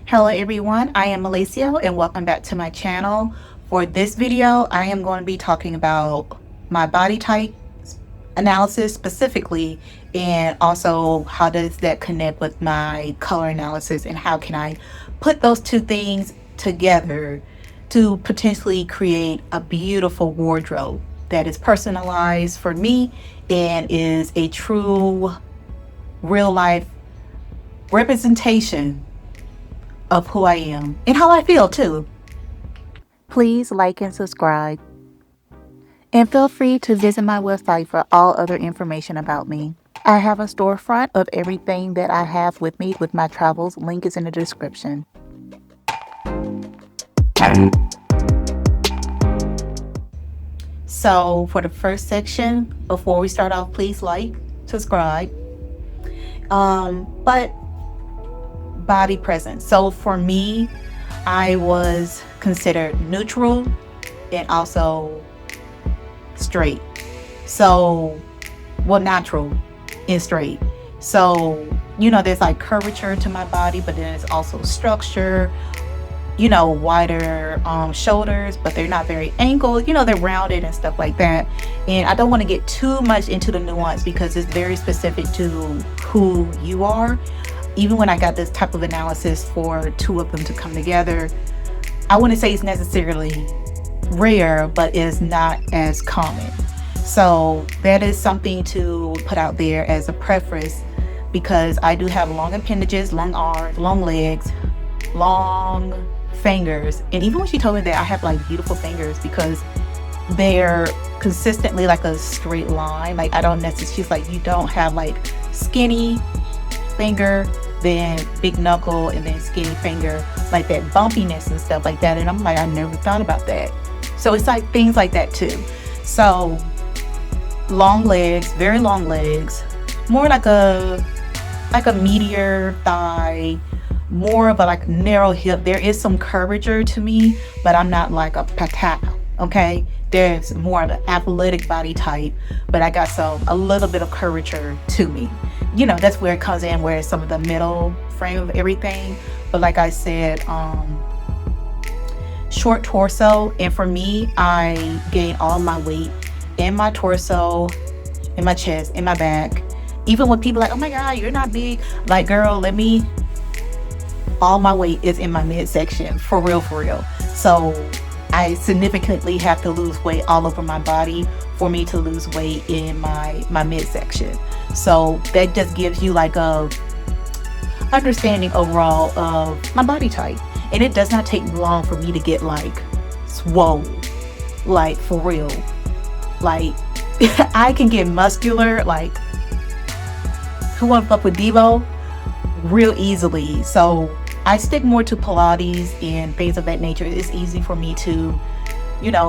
Hello everyone, I am Malaceo and welcome back to my channel. For this video, I am going to be talking about my body type analysis specifically, and also how does that connect with my color analysis and how can I put those two things together to potentially create a beautiful wardrobe that is personalized for me and is a true real life representation of who I am and how I feel too. Please like and subscribe, and feel free to visit my website for all other information about me. I have a storefront of everything that I have with me with my travels. Link is in the description. So for the first section, before we start off, please like, subscribe. But body presence. So for me, I was considered neutral and also straight. So, well, natural and straight. So, there's like curvature to my body, but then there's also structure, wider shoulders, but they're not very angled, they're rounded and stuff like that. And I don't want to get too much into the nuance because it's very specific to who you are. Even when I got this type of analysis for two of them to come together, I wouldn't say it's necessarily rare, but it's not as common. So that is something to put out there as a preface, because I do have long appendages, long arms, long legs, long fingers. And even when she told me that I have like beautiful fingers because they're consistently like a straight line, like I don't necessarily, she's like, you don't have like skinny finger, then big knuckle, and then skinny finger, like that bumpiness and stuff like that. And I'm like, I never thought about that. So it's like things like that too. So long legs, very long legs, more like a meteor thigh, more of a like narrow hip. There is some curvature to me, but I'm not like a patata. Okay, there's more of an athletic body type, but I got a little bit of curvature to me. That's where it comes in, where it's some of the middle frame of everything. But like I said, short torso. And for me, I gain all my weight in my torso, in my chest, in my back. Even when people are like, oh my God, you're not big. Like, girl, all my weight is in my midsection, for real, for real. So I significantly have to lose weight all over my body for me to lose weight in my midsection. So that just gives you like a understanding overall of my body type. And it does not take long for me to get like swole, like for real. Like I can get muscular, like who wants up with Devo, real easily. So I stick more to Pilates and things of that nature. It's easy for me to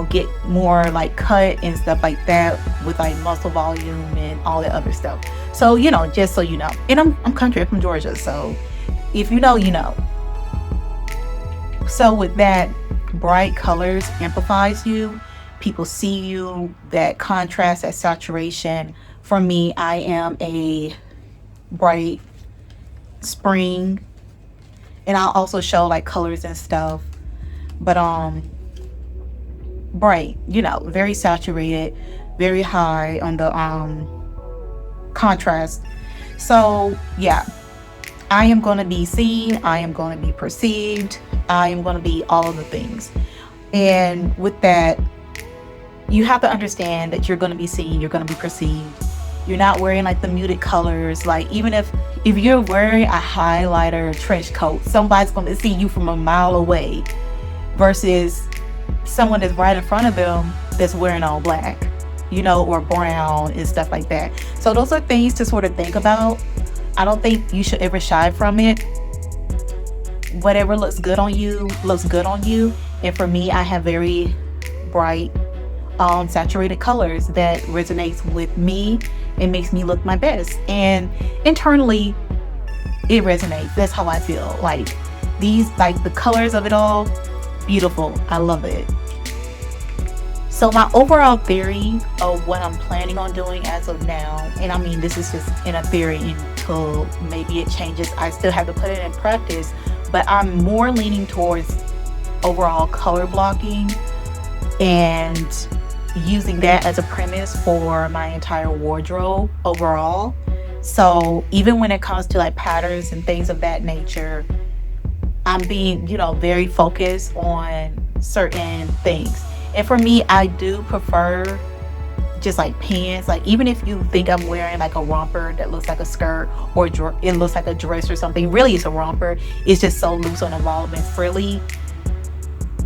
get more like cut and stuff like that with like muscle volume and all that other stuff. So just so you know, and I'm country, I'm from Georgia, so if you know, you know. So with that, bright colors amplifies you. People see you, that contrast, that saturation. For me, I am a bright spring, and I'll also show like colors and stuff, but bright, very saturated, very high on the contrast. So yeah, I am going to be seen, I am going to be perceived, I am going to be all of the things. And with that, you have to understand that you're going to be seen, you're going to be perceived. You're not wearing like the muted colors. Like even if you're wearing a highlighter trench coat, somebody's going to see you from a mile away versus someone that's right in front of them that's wearing all black, or brown and stuff like that. So those are things to sort of think about. I don't think you should ever shy from it. Whatever looks good on you looks good on you. And for me, I have very bright saturated colors that resonates with me and makes me look my best, and internally it resonates. That's how I feel. Like these, like the colors of it all, beautiful. I love it. So my overall theory of what I'm planning on doing as of now, and I mean this is just in a theory until maybe it changes, I still have to put it in practice, but I'm more leaning towards overall color blocking and using that as a premise for my entire wardrobe overall. So even when it comes to like patterns and things of that nature, I'm being, very focused on certain things. And for me, I do prefer just like pants. Like even if you think I'm wearing like a romper that looks like a skirt, or it looks like a dress or something, really it's a romper. It's just so loose on the bottom and frilly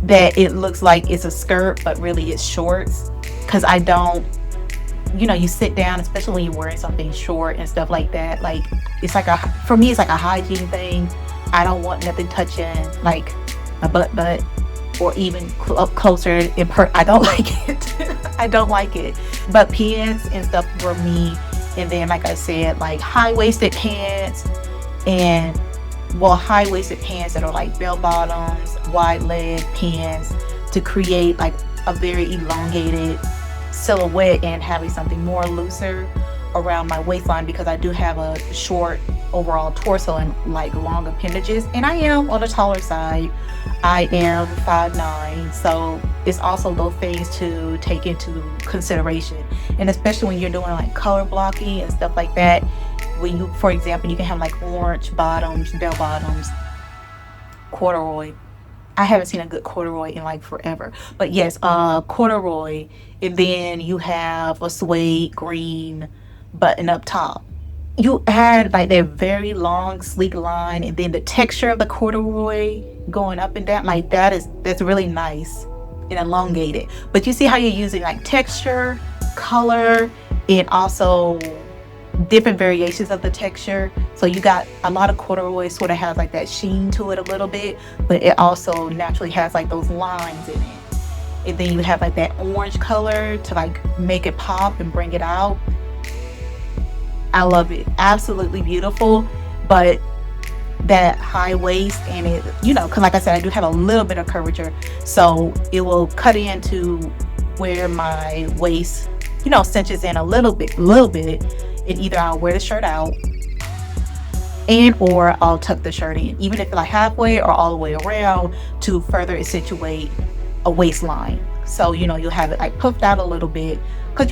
that it looks like it's a skirt, but really it's shorts. Because I don't, you sit down, especially when you're wearing something short and stuff like that. Like it's like for me, it's like a hygiene thing. I don't want nothing touching like my butt, or even up closer. I don't like it. I don't like it. But pants and stuff for me, and then like I said, like high-waisted pants, and high-waisted pants that are like bell bottoms, wide leg pants, to create like a very elongated silhouette and having something more looser around my waistline, because I do have a short overall torso and like long appendages, and I am on the taller side. I am 5'9", so it's also those things to take into consideration. And especially when you're doing like color blocking and stuff like that, when you, for example, you can have like orange bottoms, bell bottoms, corduroy. I haven't seen a good corduroy in like forever, but yes, corduroy, and then you have a suede green button up top. You add like that very long sleek line, and then the texture of the corduroy going up and down, like that's really nice and elongated. But you see how you're using like texture, color, and also different variations of the texture. So you got a lot of corduroy sort of has like that sheen to it a little bit, but it also naturally has like those lines in it. And then you have like that orange color to like make it pop and bring it out. I love it. Absolutely beautiful. But that high waist, and it, because like I said, I do have a little bit of curvature, so it will cut into where my waist, cinches in a little bit, and either I'll wear the shirt out or I'll tuck the shirt in, even if it's like halfway or all the way around, to further accentuate a waistline. So you'll have it like puffed out a little bit, because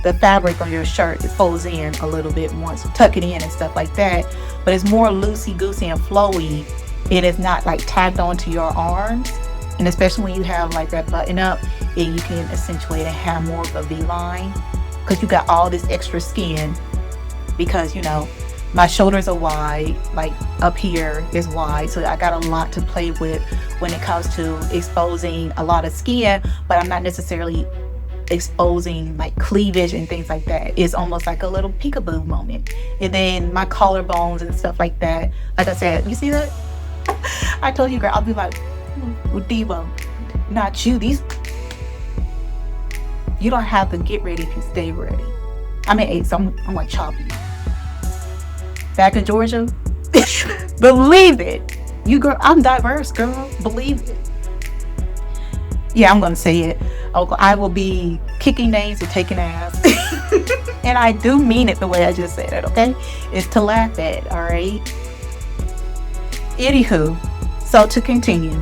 the fabric on your shirt, it folds in a little bit once you tuck it in and stuff like that, but it's more loosey goosey and flowy. It is not like tacked onto your arms, and especially when you have like that button up, and you can accentuate and have more of a V-line, because you got all this extra skin, because my shoulders are wide, like up here is wide, so I got a lot to play with when it comes to exposing a lot of skin, but I'm not necessarily exposing like cleavage and things like that. It's almost like a little peekaboo moment. And then my collarbones and stuff like that, like I said, you see that? I told you, girl, I'll be like, Devo, not you. You don't have to get ready if you stay ready. I'm at 8, so I'm gonna chop you. Back in Georgia, believe it. You girl, I'm diverse, girl. Believe it. Yeah, I'm gonna say it. I will be kicking names and taking ass. And I do mean it the way I just said it, okay? It's to laugh at, all right? Anywho, so to continue.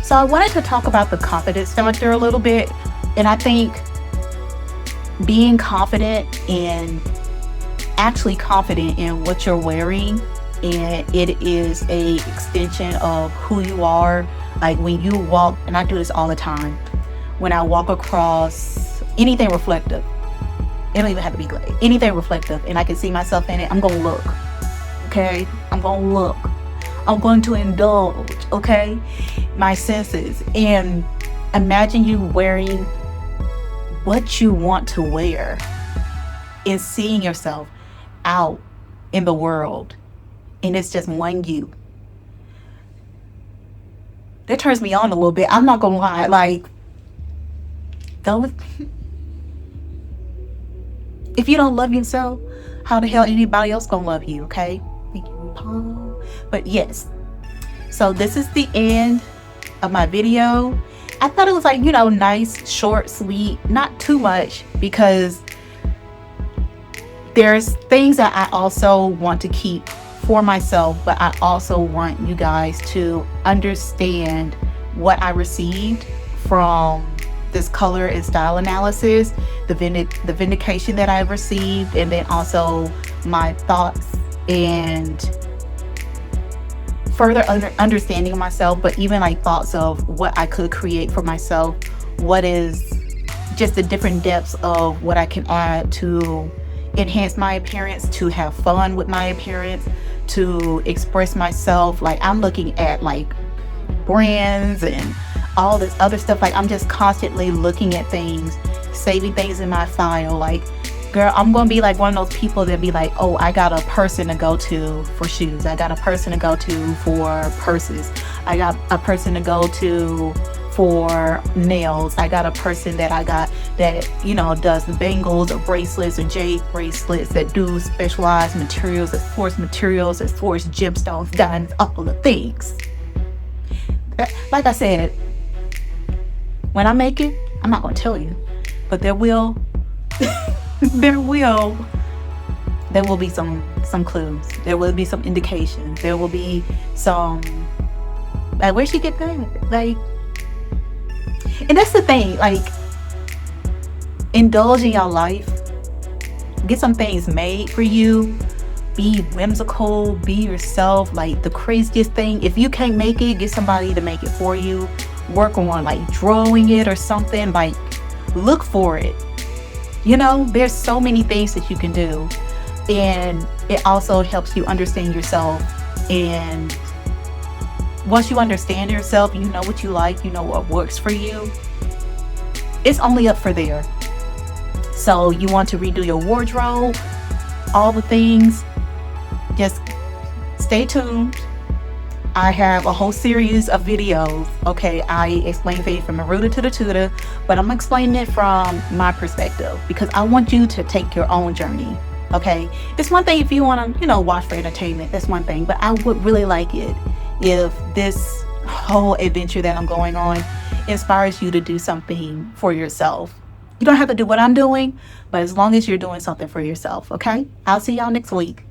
So I wanted to talk about the confidence factor a little bit. And I think being confident in what you're wearing, and it is a extension of who you are. Like when you walk, and I do this all the time, when I walk across anything reflective, it don't even have to be gray, anything reflective, and I can see myself in it, I'm gonna look, okay? I'm going to indulge, okay, my senses, and imagine you wearing what you want to wear and seeing yourself out in the world, and it's just one you. That turns me on a little bit. I'm not gonna lie. Like, if you don't love yourself, how the hell anybody else gonna love you? Okay. Thank you, Paul. But yes. So this is the end of my video. I thought it was like, nice, short, sweet, not too much, because there's things that I also want to keep for myself, but I also want you guys to understand what I received from this color and style analysis, the vindication that I received, and then also my thoughts and further understanding of myself, but even like thoughts of what I could create for myself. What is just the different depths of what I can add to enhance my appearance, to have fun with my appearance, to express myself. Like, I'm looking at like brands and all this other stuff. Like, I'm just constantly looking at things, saving things in my file. Like, girl, I'm gonna be like one of those people that be like, oh, I got a person to go to for shoes, I got a person to go to for purses, I got a person to go to for nails, I got a person that does the bangles or bracelets or jade bracelets, that do specialized materials, as far as gemstones, diamonds, all the things. Like I said, when I make it, I'm not gonna tell you, but there will there will be some clues, there will be some indications, there will be some, like, where'd she get that? Like, and that's the thing, like, indulge in your life, get some things made for you, be whimsical, be yourself. Like, the craziest thing, if you can't make it, get somebody to make it for you. Work on like drawing it or something. Like, look for it. There's so many things that you can do, and it also helps you understand yourself. And once you understand yourself, you know what you like, you know what works for you, it's only up for there. So you want to redo your wardrobe, all the things, just stay tuned. I have a whole series of videos. Okay, I explain things from the rooter to the tutor, but I'm explaining it from my perspective because I want you to take your own journey. Okay, it's one thing if you want to, watch for entertainment, that's one thing, but I would really like it if this whole adventure that I'm going on inspires you to do something for yourself. You don't have to do what I'm doing, but as long as you're doing something for yourself. Okay, I'll see y'all next week.